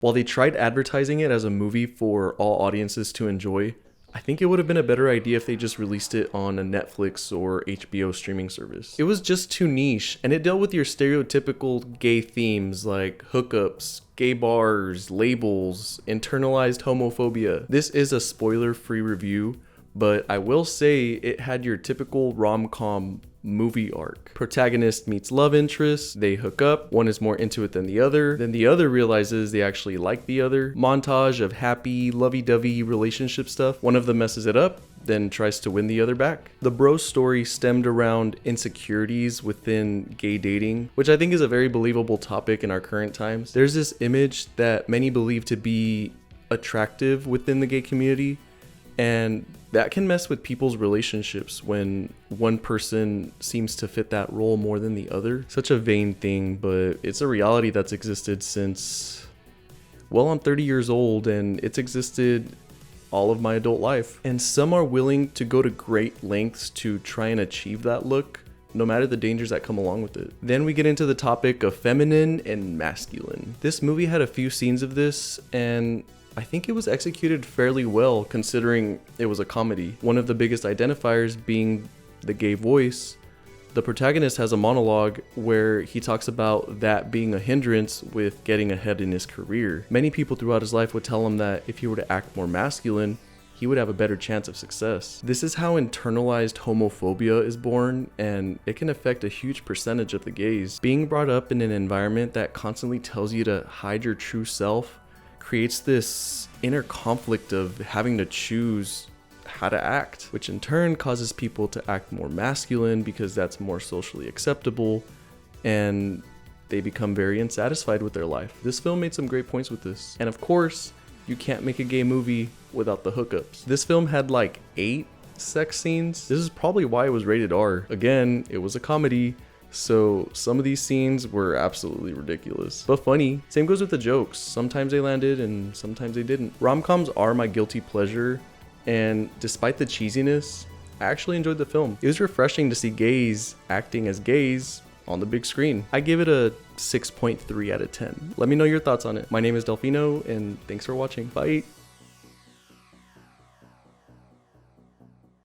While they tried advertising it as a movie for all audiences to enjoy, I think it would have been a better idea if they just released it on a Netflix or HBO streaming service. It was just too niche, and it dealt with your stereotypical gay themes like hookups, gay bars, labels, internalized homophobia. This is a spoiler-free review, but I will say it had your typical rom-com movie arc. Protagonist meets love interest, they hook up, one is more into it than the other, then the other realizes they actually like the other. Montage of happy, lovey-dovey relationship stuff. One of them messes it up, then tries to win the other back. The bro story stemmed around insecurities within gay dating, which I think is a very believable topic in our current times. There's this image that many believe to be attractive within the gay community, and that can mess with people's relationships when one person seems to fit that role more than the other. Such a vain thing, but it's a reality that's existed since, well, I'm 30 years old, and it's existed all of my adult life. And some are willing to go to great lengths to try and achieve that look, no matter the dangers that come along with it. Then we get into the topic of feminine and masculine. This movie had a few scenes of this, and I think it was executed fairly well considering it was a comedy. One of the biggest identifiers being the gay voice. The protagonist has a monologue where he talks about that being a hindrance with getting ahead in his career. Many people throughout his life would tell him that if he were to act more masculine, he would have a better chance of success. This is how internalized homophobia is born, and it can affect a huge percentage of the gays. Being brought up in an environment that constantly tells you to hide your true self creates this inner conflict of having to choose how to act, which in turn causes people to act more masculine because that's more socially acceptable, and they become very unsatisfied with their life. This film made some great points with this. And of course, you can't make a gay movie without the hookups. This film had like 8 sex scenes. This is probably why it was rated R. Again, it was a comedy, so some of these scenes were absolutely ridiculous, but funny. Same goes with the jokes. Sometimes they landed and sometimes they didn't. Rom-coms are my guilty pleasure, and despite the cheesiness, I actually enjoyed the film. It was refreshing to see gays acting as gays on the big screen. I give it a 6.3 out of 10. Let me know your thoughts on it. My name is Delfino, and thanks for watching. Bye.